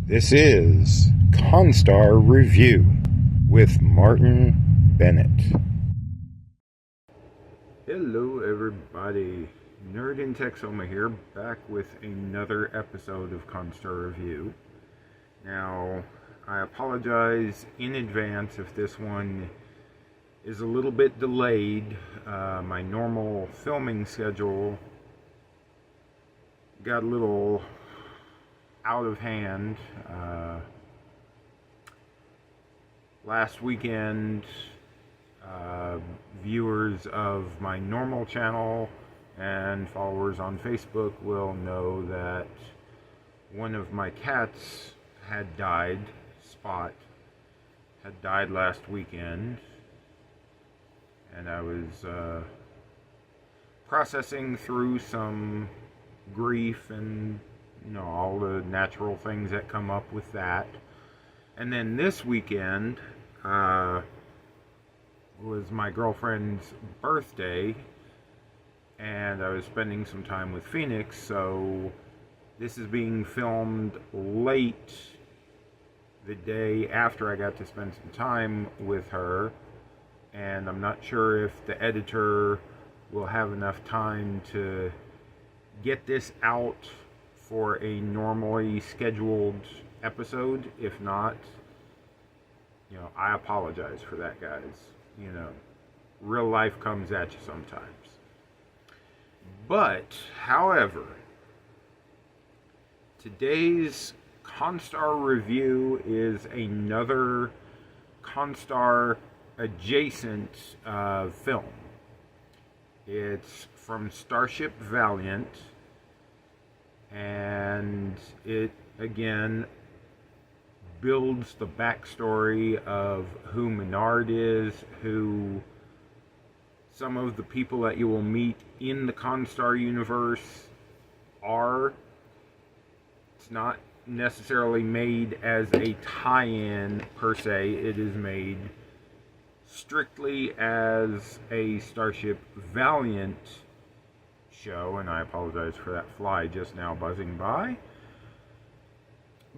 This is Constar Review with Martin Bennett. Hello everybody, Nerd in Texoma here, back with another episode of Constar Review. Now, I apologize in advance if this one is a little bit delayed. My normal filming schedule got a little out of hand. Last weekend, viewers of my normal channel and followers on Facebook will know that one of my cats had died. Spot had died last weekend, and I was processing through some grief and all the natural things that come up with that. And then this weekend was my girlfriend's birthday, and I was spending some time with Phoenix, so this is being filmed late the day after I got to spend some time with her, and I'm not sure if the editor will have enough time to get this out for a normally scheduled episode. If not, I apologize for that, guys. Real life comes at you sometimes. But, however, today's Constar review is another Constar adjacent film. It's from Starship Valiant, and it again builds the backstory of who Menard is, who some of the people that you will meet in the Constar universe are. It's not necessarily made as a tie-in per se. It is made strictly as a Starship Valiant show, and I apologize for that fly just now buzzing by.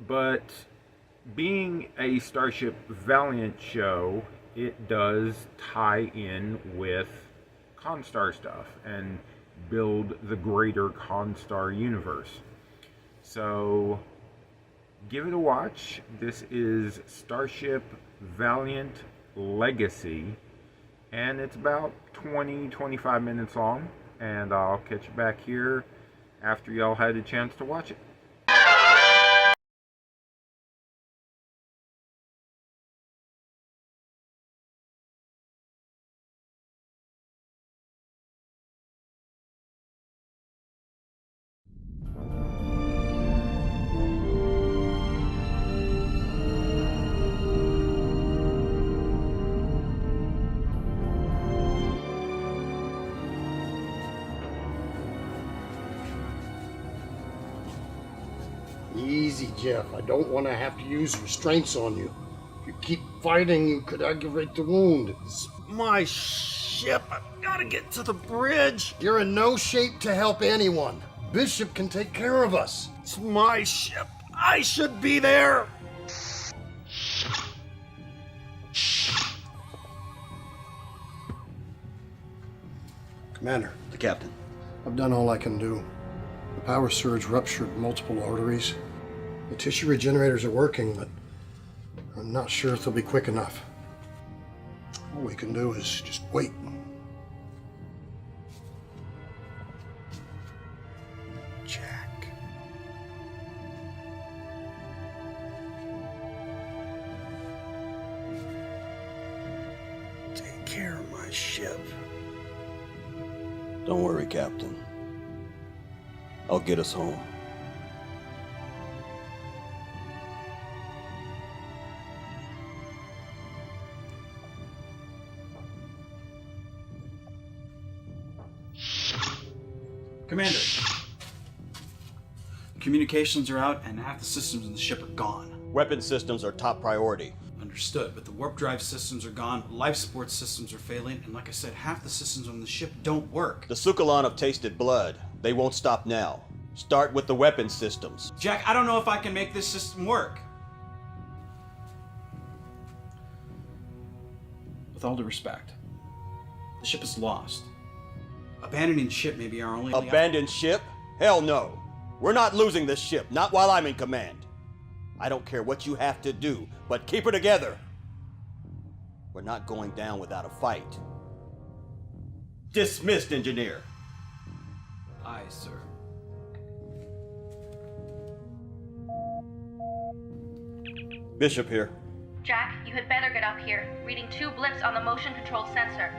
But being a Starship Valiant show, it does tie in with Constar stuff and build the greater Constar universe. So give it a watch. This is Starship Valiant Legacy, and it's about 20-25 minutes long, and I'll catch you back here after y'all had a chance to watch it. Easy, Jeff. I don't want to have to use restraints on you. If you keep fighting, you could aggravate the wound. It's my ship. I've got to get to the bridge. You're in no shape to help anyone. Bishop can take care of us. It's my ship. I should be there. Commander. The captain. I've done all I can do. The power surge ruptured multiple arteries. The tissue regenerators are working, but I'm not sure if they'll be quick enough. All we can do is just wait. Jack. Take care of my ship. Don't worry, Captain. I'll get us home. Commander, communications are out and half the systems in the ship are gone. Weapon systems are top priority. Understood, but the warp drive systems are gone, life support systems are failing, and like I said, half the systems on the ship don't work. The Sukalan have tasted blood. They won't stop now. Start with the weapon systems. Jack, I don't know if I can make this system work. With all due respect, the ship is lost. Abandoning ship may be our only... Abandoned ship? Hell no. We're not losing this ship, not while I'm in command. I don't care what you have to do, but keep her together. We're not going down without a fight. Dismissed, engineer. Aye, sir. Bishop here. Jack, you had better get up here. Reading 2 blips on the motion control sensor.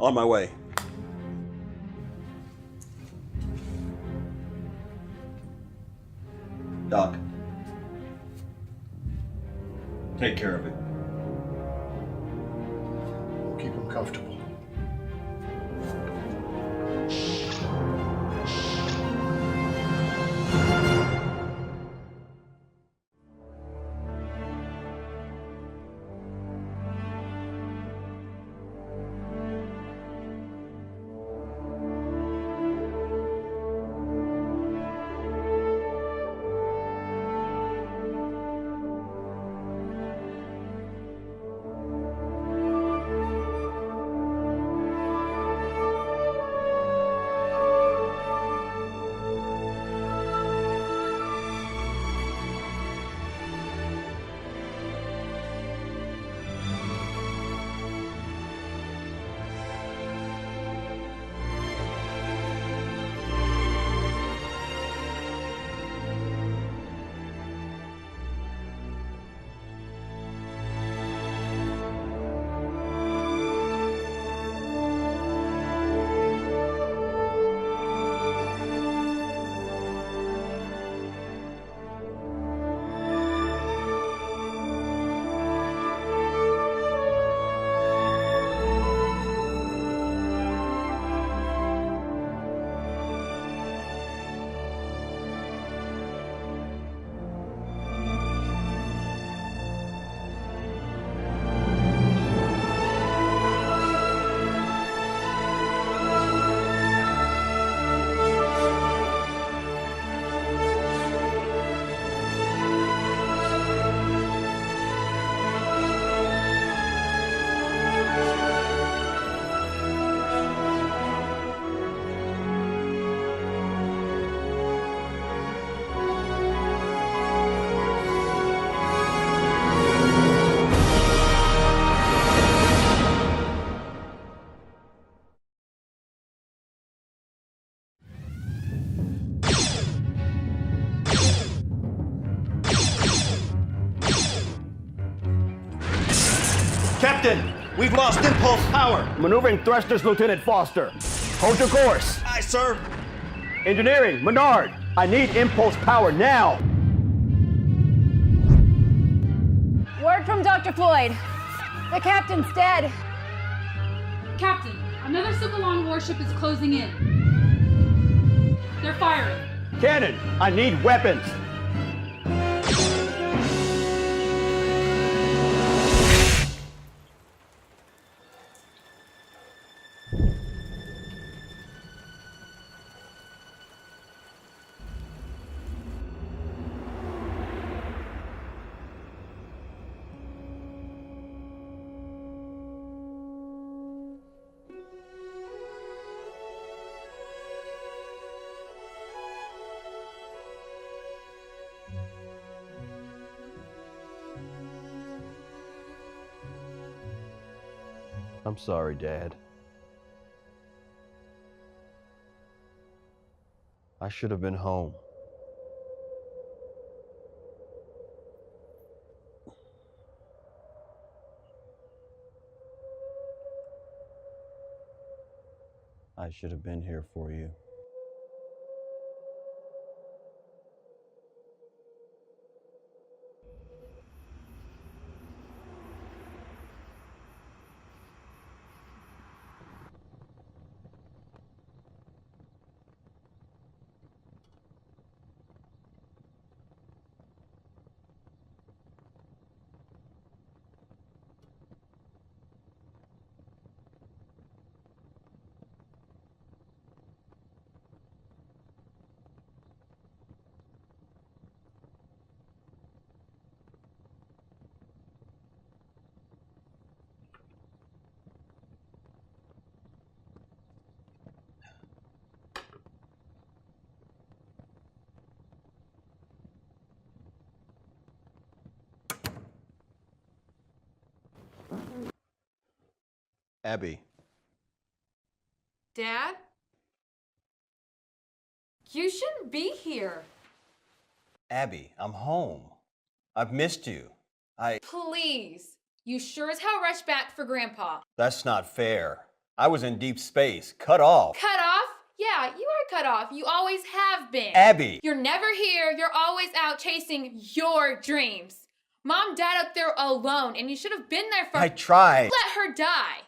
On my way. Doc. Take care of it. We'll keep him comfortable. Captain, we've lost impulse power. Maneuvering thrusters, Lieutenant Foster. Hold your course. Aye, sir. Engineering, Menard. I need impulse power now. Word from Dr. Floyd. The captain's dead. Captain, another Sukalon warship is closing in. They're firing. Cannon, I need weapons. I'm sorry, Dad. I should have been home. I should have been here for you. Abby. Dad? You shouldn't be here. Abby, I'm home. I've missed you. Please. You sure as hell rushed back for Grandpa. That's not fair. I was in deep space, cut off. Cut off? Yeah, you are cut off. You always have been. Abby! You're never here. You're always out chasing your dreams. Mom, Dad up there alone, and you should have been there for— I tried. Let her die.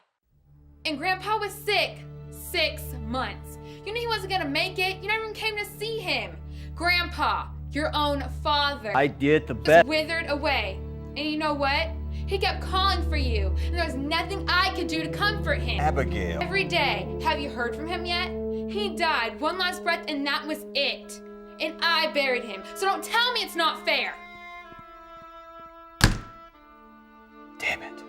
And Grandpa was sick. 6 months. You knew he wasn't gonna make it. You never even came to see him. Grandpa, your own father, I did the just best. withered away. And you know what? He kept calling for you, and there was nothing I could do to comfort him. Abigail. Every day. Have you heard from him yet? He died, one last breath, and that was it. And I buried him. So don't tell me it's not fair. Damn it.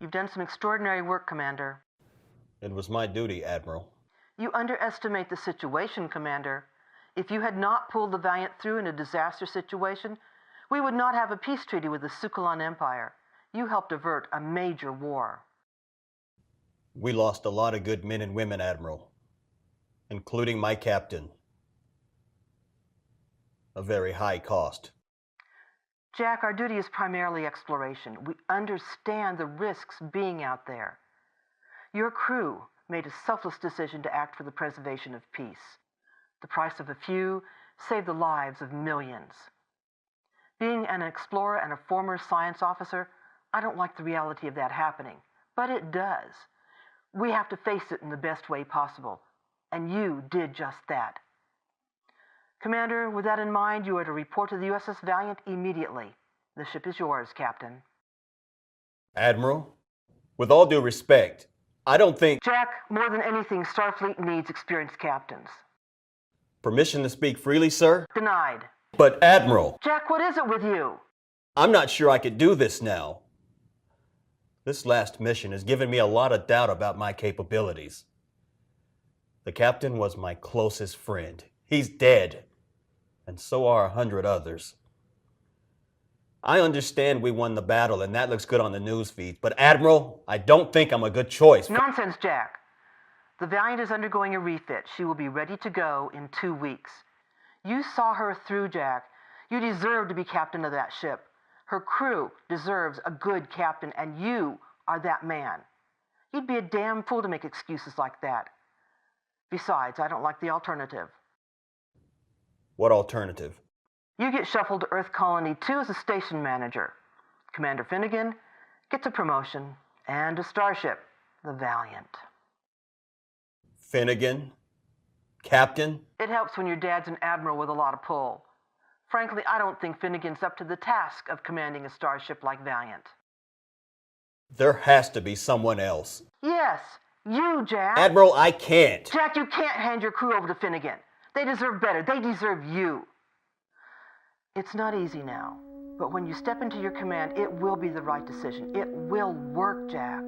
You've done some extraordinary work, Commander. It was my duty, Admiral. You underestimate the situation, Commander. If you had not pulled the Valiant through in a disaster situation, we would not have a peace treaty with the Sukalan Empire. You helped avert a major war. We lost a lot of good men and women, Admiral, including my captain. A very high cost. Jack, our duty is primarily exploration. We understand the risks being out there. Your crew made a selfless decision to act for the preservation of peace. The price of a few saved the lives of millions. Being an explorer and a former science officer, I don't like the reality of that happening, but it does. We have to face it in the best way possible, and you did just that. Commander, with that in mind, you are to report to the USS Valiant immediately. The ship is yours, Captain. Admiral, with all due respect, I don't think— Jack, more than anything, Starfleet needs experienced captains. Permission to speak freely, sir? Denied. But Admiral— Jack, what is it with you? I'm not sure I could do this now. This last mission has given me a lot of doubt about my capabilities. The captain was my closest friend. He's dead, and so are 100 others. I understand we won the battle, and that looks good on the news feed, but Admiral, I don't think I'm a good choice. Nonsense, Jack. The Valiant is undergoing a refit. She will be ready to go in 2 weeks. You saw her through, Jack. You deserve to be captain of that ship. Her crew deserves a good captain, and you are that man. You'd be a damn fool to make excuses like that. Besides, I don't like the alternative. What alternative? You get shuffled to Earth Colony 2 as a station manager. Commander Finnegan gets a promotion and a starship, the Valiant. Finnegan? Captain? It helps when your dad's an admiral with a lot of pull. Frankly, I don't think Finnegan's up to the task of commanding a starship like Valiant. There has to be someone else. Yes, you, Jack. Admiral, I can't. Jack, you can't hand your crew over to Finnegan. They deserve better. They deserve you. It's not easy now, but when you step into your command, it will be the right decision. It will work, Jack.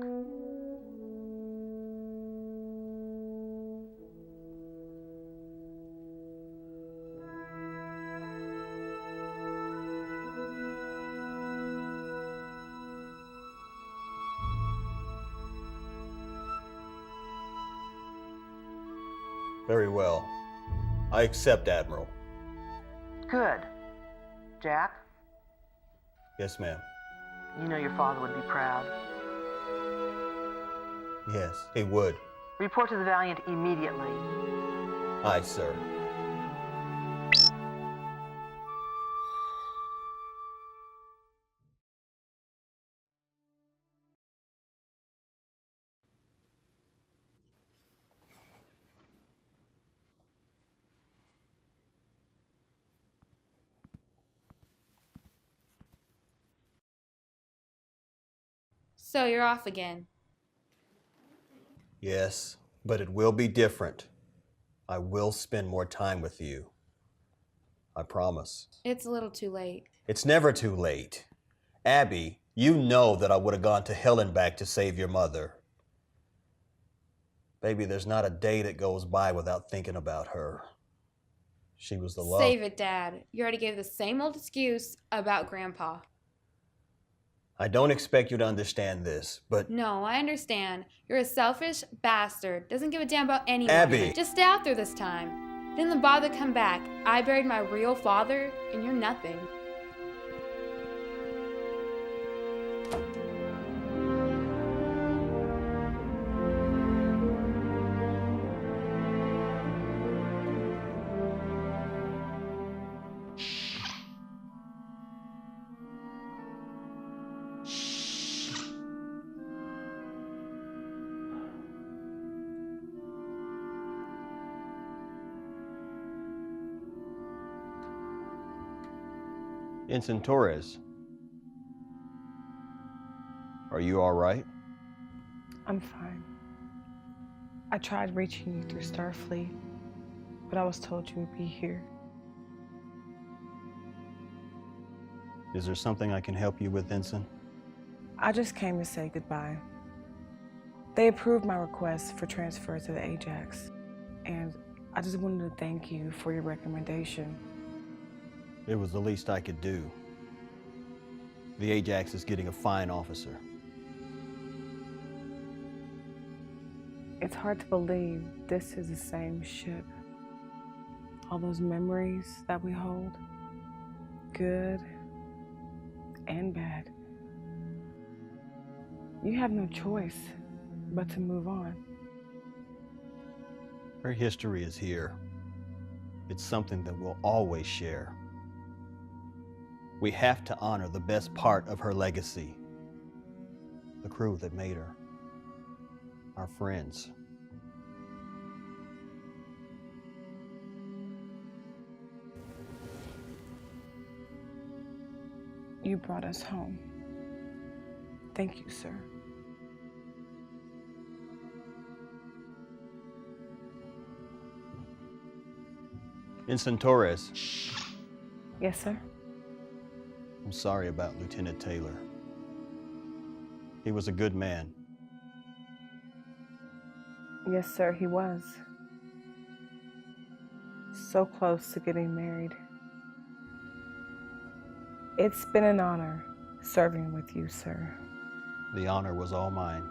Very well. I accept, Admiral. Good. Jack, Yes, ma'am. you know your father would be proud. Yes, he would. Report to the Valiant immediately. Aye, sir. So you're off again. Yes, but it will be different. I will spend more time with you. I promise. It's a little too late. It's never too late. Abby, you know that I would have gone to hell and back to save your mother. Baby, there's not a day that goes by without thinking about her. She was the love. Save it, Dad. You already gave the same old excuse about Grandpa. I don't expect you to understand this, but... No, I understand. You're a selfish bastard. Doesn't give a damn about anyone. Abby! Just stay out there this time. Didn't bother come back. I buried my real father, and you're nothing. Ensign Torres, are you all right? I'm fine. I tried reaching you through Starfleet, but I was told you would be here. Is there something I can help you with, Ensign? I just came to say goodbye. They approved my request for transfer to the Ajax, and I just wanted to thank you for your recommendation. It was the least I could do. The Ajax is getting a fine officer. It's hard to believe this is the same ship. All those memories that we hold, good and bad. You have no choice but to move on. Her history is here. It's something that we'll always share. We have to honor the best part of her legacy. The crew that made her. Our friends. You brought us home. Thank you, sir. Ensign Torres. Yes, sir. I'm sorry about Lieutenant Taylor. He was a good man. Yes, sir, he was. So close to getting married. It's been an honor serving with you, sir. The honor was all mine.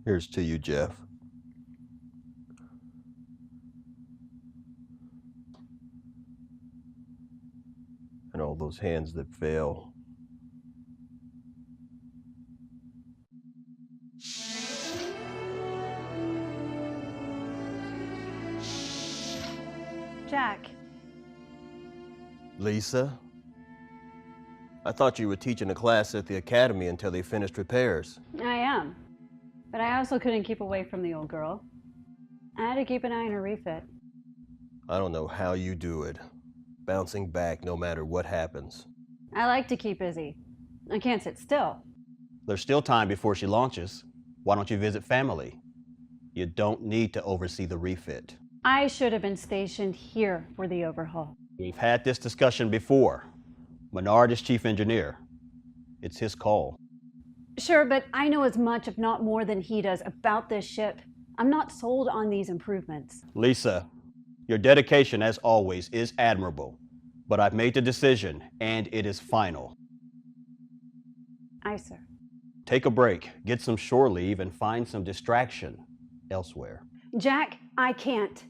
Here's to you, Jeff. And all those hands that fell. Jack. Lisa? I thought you were teaching a class at the academy until they finished repairs. I am. But I also couldn't keep away from the old girl. I had to keep an eye on her refit. I don't know how you do it. Bouncing back no matter what happens. I like to keep busy. I can't sit still. There's still time before she launches. Why don't you visit family? You don't need to oversee the refit. I should have been stationed here for the overhaul. We've had this discussion before. Menard is chief engineer. It's his call. Sure, but I know as much, if not more, than he does about this ship. I'm not sold on these improvements. Lisa, your dedication, as always, is admirable. But I've made the decision, and it is final. Aye, sir. Take a break, get some shore leave, and find some distraction elsewhere. Jack, I can't.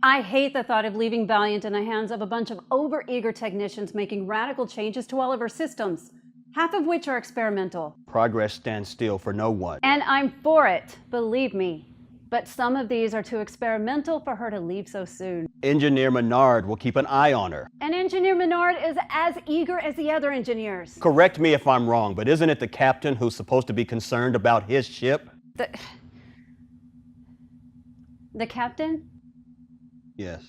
I hate the thought of leaving Valiant in the hands of a bunch of overeager technicians making radical changes to all of our systems, half of which are experimental. Progress stands still for no one. And I'm for it, believe me. But some of these are too experimental for her to leave so soon. Engineer Menard will keep an eye on her. And Engineer Menard is as eager as the other engineers. Correct me if I'm wrong, but isn't it the captain who's supposed to be concerned about his ship? The captain? Yes.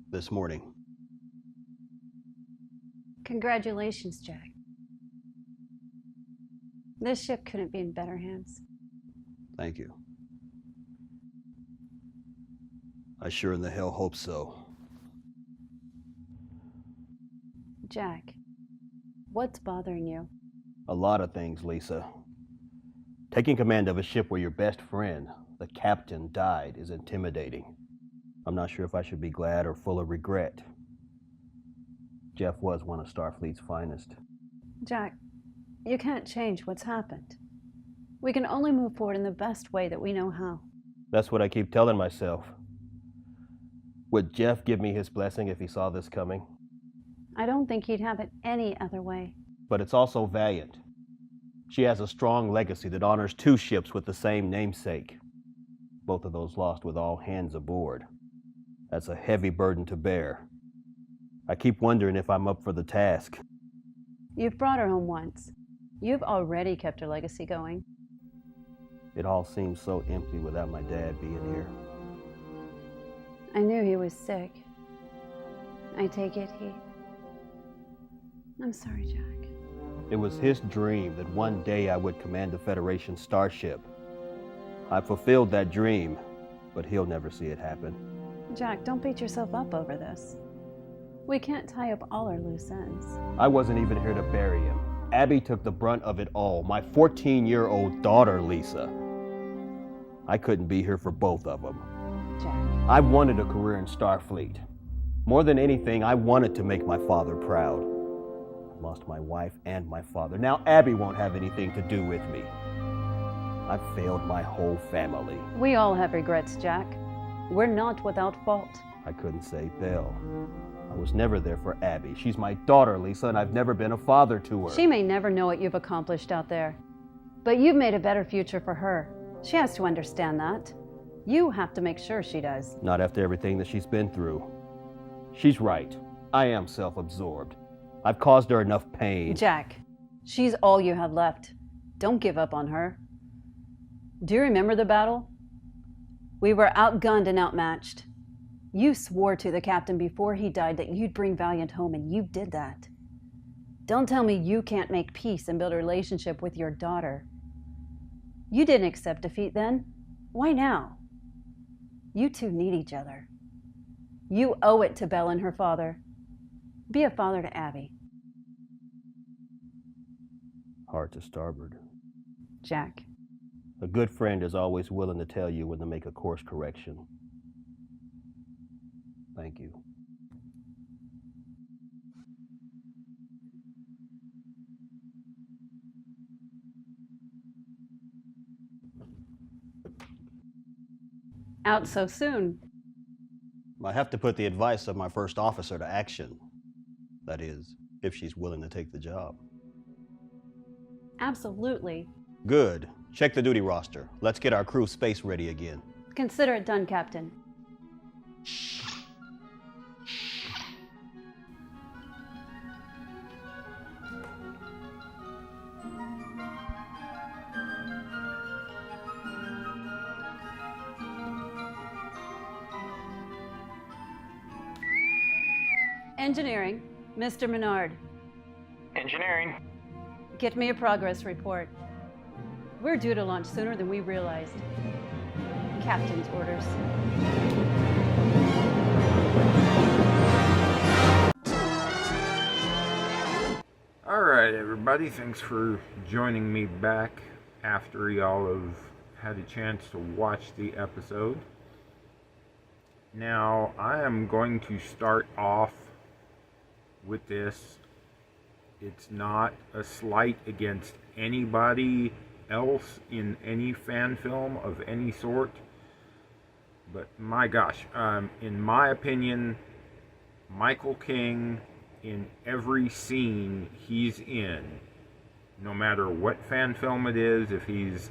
This morning. Congratulations, Jack. This ship couldn't be in better hands. Thank you. I sure in the hell hope so. Jack, what's bothering you? A lot of things, Lisa. Taking command of a ship where your best friend, the captain, died is intimidating. I'm not sure if I should be glad or full of regret. Jeff was one of Starfleet's finest. Jack, you can't change what's happened. We can only move forward in the best way that we know how. That's what I keep telling myself. Would Jeff give me his blessing if he saw this coming? I don't think he'd have it any other way. But it's also Valiant. She has a strong legacy that honors 2 ships with the same namesake. Both of those lost with all hands aboard. That's a heavy burden to bear. I keep wondering if I'm up for the task. You've brought her home once. You've already kept her legacy going. It all seems so empty without my dad being here. I knew he was sick. I take it I'm sorry, Jack. It was his dream that one day I would command the Federation Starship. I fulfilled that dream, but he'll never see it happen. Jack, don't beat yourself up over this. We can't tie up all our loose ends. I wasn't even here to bury him. Abby took the brunt of it all. My 14-year-old daughter, Lisa. I couldn't be here for both of them. Jack. I wanted a career in Starfleet. More than anything, I wanted to make my father proud. I lost my wife and my father. Now Abby won't have anything to do with me. I've failed my whole family. We all have regrets, Jack. We're not without fault. I couldn't say Belle. I was never there for Abby. She's my daughter, Lisa, and I've never been a father to her. She may never know what you've accomplished out there, but you've made a better future for her. She has to understand that. You have to make sure she does. Not after everything that she's been through. She's right. I am self-absorbed. I've caused her enough pain. Jack, she's all you have left. Don't give up on her. Do you remember the battle? We were outgunned and outmatched. You swore to the captain before he died that you'd bring Valiant home, and you did that. Don't tell me you can't make peace and build a relationship with your daughter. You didn't accept defeat then. Why now? You two need each other. You owe it to Belle and her father. Be a father to Abby. Hard to starboard. Jack. A good friend is always willing to tell you when to make a course correction. Thank you. Out so soon. I have to put the advice of my first officer to action. That is, if she's willing to take the job. Absolutely. Good. Check the duty roster. Let's get our crew space ready again. Consider it done, Captain. Engineering, Mr. Menard. Engineering. Get me a progress report. We're due to launch sooner than we realized. Captain's orders. Alright, everybody, thanks for joining me back after y'all have had a chance to watch the episode. Now, I am going to start off with this. It's not a slight against anybody else in any fan film of any sort, but my gosh, in my opinion, Michael King, in every scene he's in, no matter what fan film it is, if he's,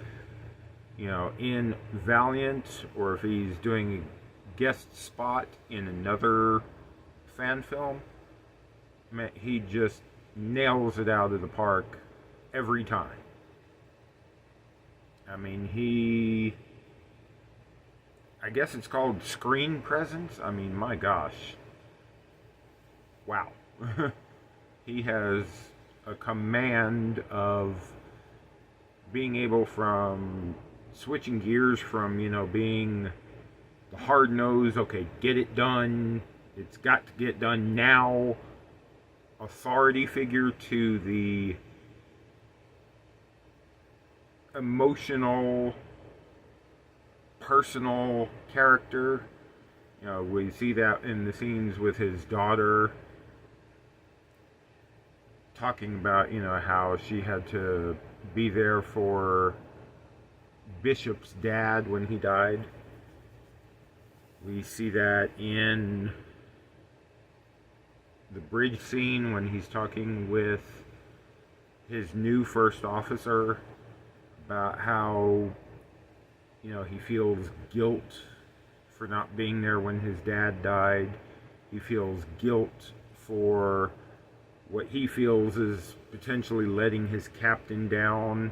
in Valiant, or if he's doing a guest spot in another fan film, man, he just nails it out of the park every time. I mean, I guess it's called screen presence. I mean, my gosh. Wow. He has a command of being able from switching gears from, being the hard nose, okay, get it done, it's got to get done now, authority figure, to the emotional, personal character. We see that in the scenes with his daughter, talking about, how she had to be there for Bishop's dad when he died. We see that in the bridge scene when he's talking with his new first officer about how, he feels guilt for not being there when his dad died. He feels guilt for what he feels is potentially letting his captain down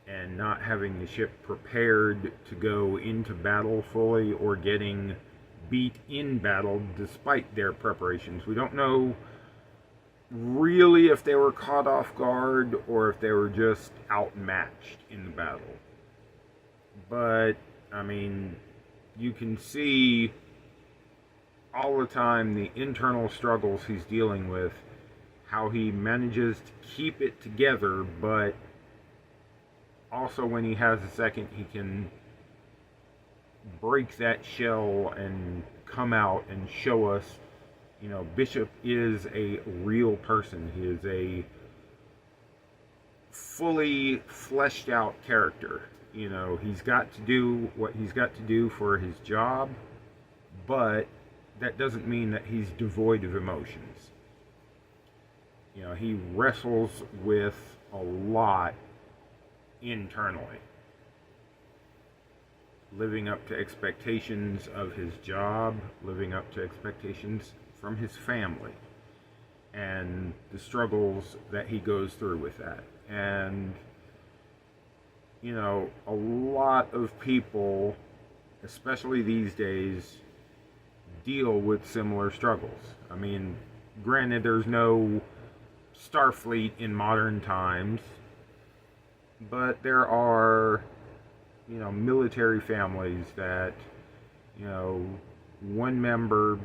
and not having the ship prepared to go into battle fully, or getting beat in battle despite their preparations. We don't know really if they were caught off guard or if they were just outmatched in the battle. But, I mean, you can see all the time the internal struggles he's dealing with, how he manages to keep it together, but also when he has a second, he can break that shell and come out and show us, Bishop is a real person. He is a fully fleshed out character. He's got to do what he's got to do for his job, but that doesn't mean that he's devoid of emotions. He wrestles with a lot internally, living up to expectations of his job, living up to expectations from his family, and the struggles that he goes through with that. And, a lot of people, especially these days, deal with similar struggles. I mean, granted, there's no Starfleet in modern times, but there are, military families that, one member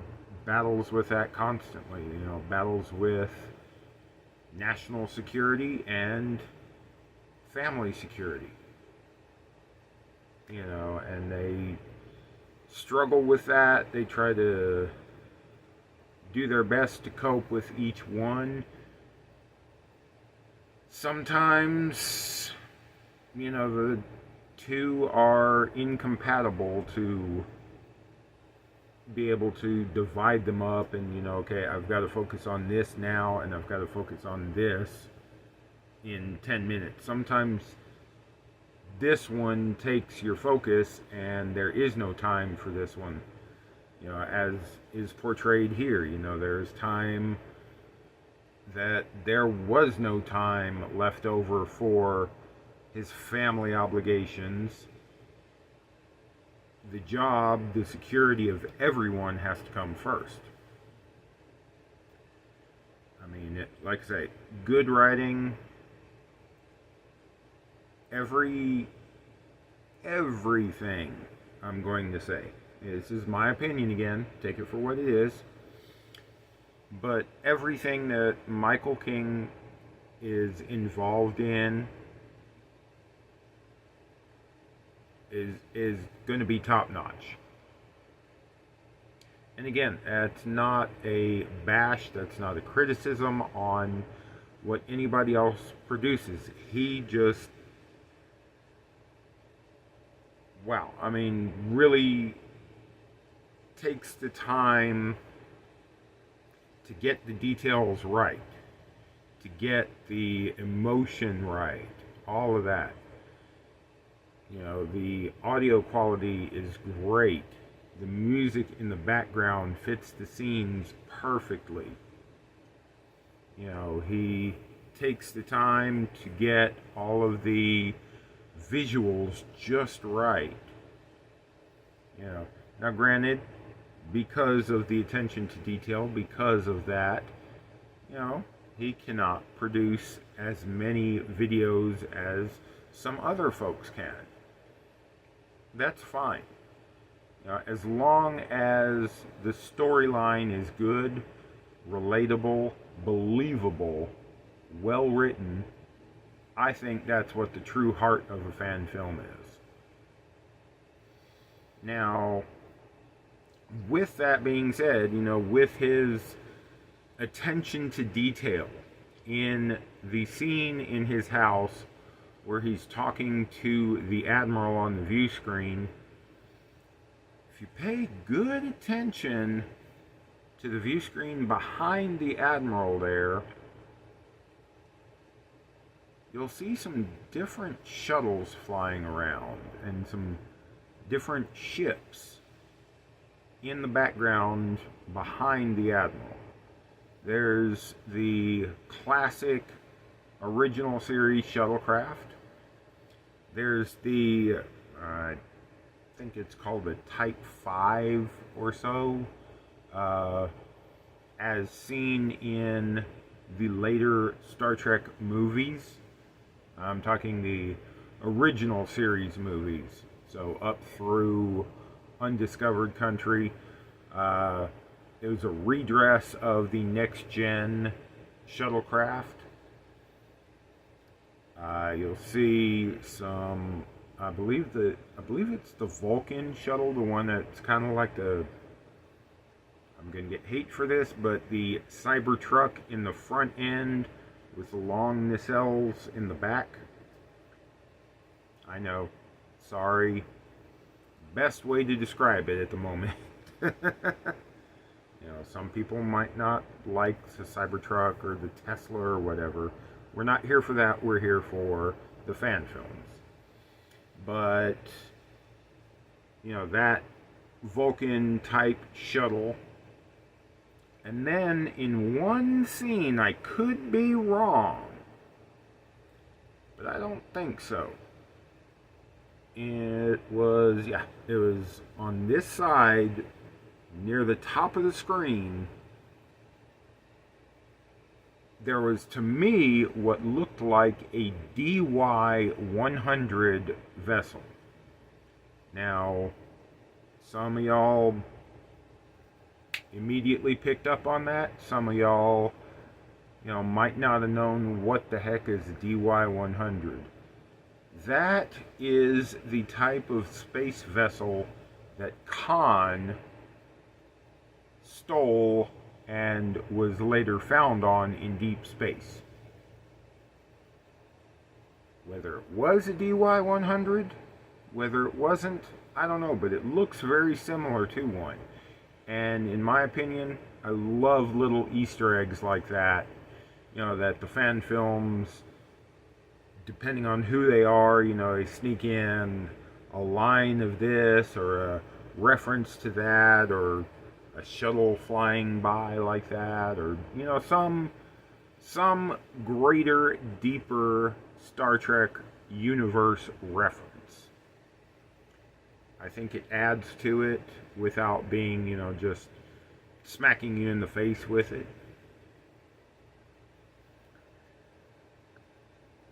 battles with that constantly, battles with national security and family security, and they struggle with that. They try to do their best to cope with each one. Sometimes, the two are incompatible to be able to divide them up and, okay, I've got to focus on this now and I've got to focus on this in 10 minutes. Sometimes this one takes your focus and there is no time for this one, as is portrayed here. There's time that there was no time left over for his family obligations. The job, the security of everyone has to come first. mean, like I say, good writing. Everything I'm going to say. This is my opinion again. Take it for what it is. But everything that Michael King is involved in is going to be top notch. And again, that's not a bash, that's not a criticism on what anybody else produces. He just, wow, I mean, really takes the time to get the details right, to get the emotion right, all of that. You know, the audio quality is great. The music in the background fits the scenes perfectly. You know, he takes the time to get all of the visuals just right. You know, now granted, because of the attention to detail, because of that, you know, he cannot produce as many videos as some other folks can. That's fine. As long as the storyline is good, relatable, believable, well written, I think that's what the true heart of a fan film is. Now, with that being said, you know, with his attention to detail in the scene in his house where he's talking to the Admiral on the view screen, if you pay good attention to the view screen behind the Admiral there, you'll see some different shuttles flying around and some different ships in the background behind the Admiral. There's the classic original series shuttlecraft. There's the, I think it's called the Type 5 or so, as seen in the later Star Trek movies. I'm talking the original series movies, so up through Undiscovered Country. It was a redress of the Next Gen shuttlecraft. You'll see some, I believe it's the Vulcan shuttle, the one that's kind of like the, I'm gonna get hate for this, but the Cybertruck in the front end with the long nacelles in the back. I know, sorry. Best way to describe it at the moment. You know, some people might not like the Cybertruck or the Tesla or whatever. We're not here for that. We're here for the fan films. But, you know, that Vulcan type shuttle. And then in one scene, I could be wrong, but I don't think so. It was on this side, near the top of the screen. There was, to me, what looked like a DY-100 vessel. Now, some of y'all immediately picked up on that. Some of y'all, you know, might not have known what the heck is DY-100. That is the type of space vessel that Khan stole and was later found on in deep space. Whether it was a DY-100, whether it wasn't, I don't know, but it looks very similar to one. And in my opinion, I love little Easter eggs like that. You know, that the fan films, depending on who they are, you know, they sneak in a line of this or a reference to that, or a shuttle flying by like that, or, you know, some greater, deeper Star Trek universe reference. I think it adds to it without being, you know, just smacking you in the face with it.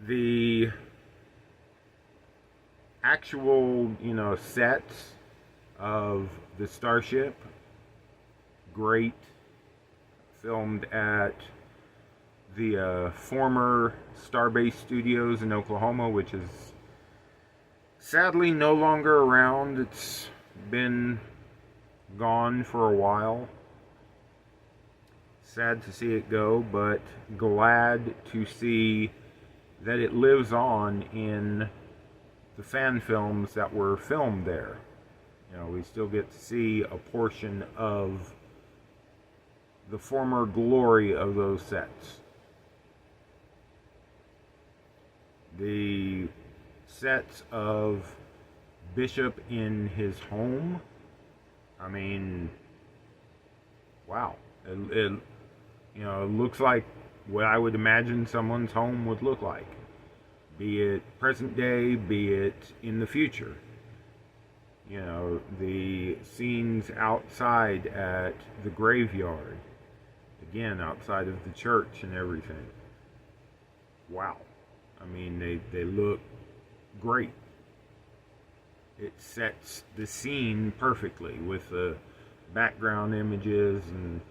The actual, sets of the Starship, great. Filmed at the former Starbase Studios in Oklahoma, which is sadly no longer around. It's been gone for a while. Sad to see it go, but glad to see that it lives on in the fan films that were filmed there. We still get to see a portion of the former glory of those sets. The sets of Bishop in his home, I mean, wow. It looks like what I would imagine someone's home would look like. Be it present day, be it in the future. The scenes outside at the graveyard. Again, outside of the church and everything. Wow. I mean, they look great. It sets the scene perfectly with the background images and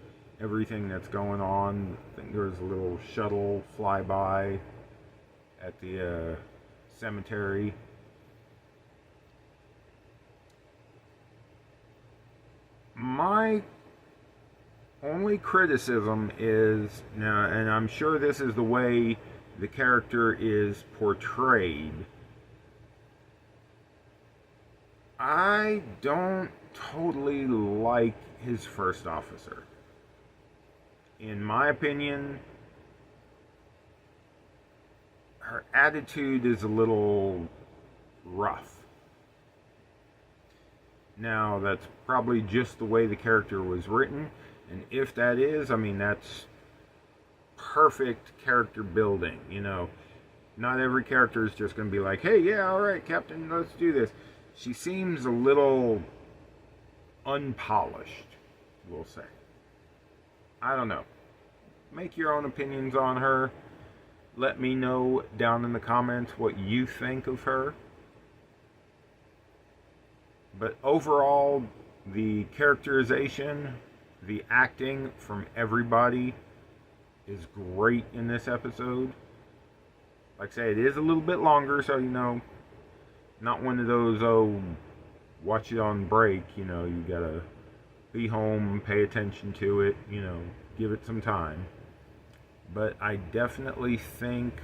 everything that's going on. I think there's a little shuttle flyby at the cemetery. My only criticism is, now, and I'm sure this is the way the character is portrayed, I don't totally like his first officer. In my opinion, her attitude is a little rough. Now, that's probably just the way the character was written, and if that is, I mean, that's perfect character building. Not every character is just going to be like, hey, yeah, all right, Captain, let's do this. She seems a little unpolished, we'll say. I don't know. Make your own opinions on her. Let me know down in the comments what you think of her. But overall, the characterization, the acting from everybody is great in this episode. Like I say, it is a little bit longer, so, not one of those, watch it on break, you gotta be home, pay attention to it, give it some time. But I definitely think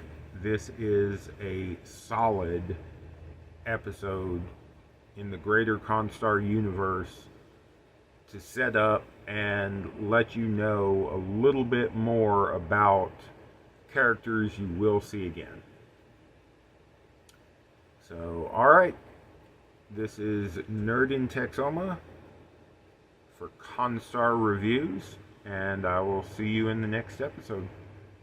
this is a solid episode in the greater Constar universe to set up and let you know a little bit more about characters you will see again. So, alright, this is Nerd in Texoma for Constar Reviews, and I will see you in the next episode.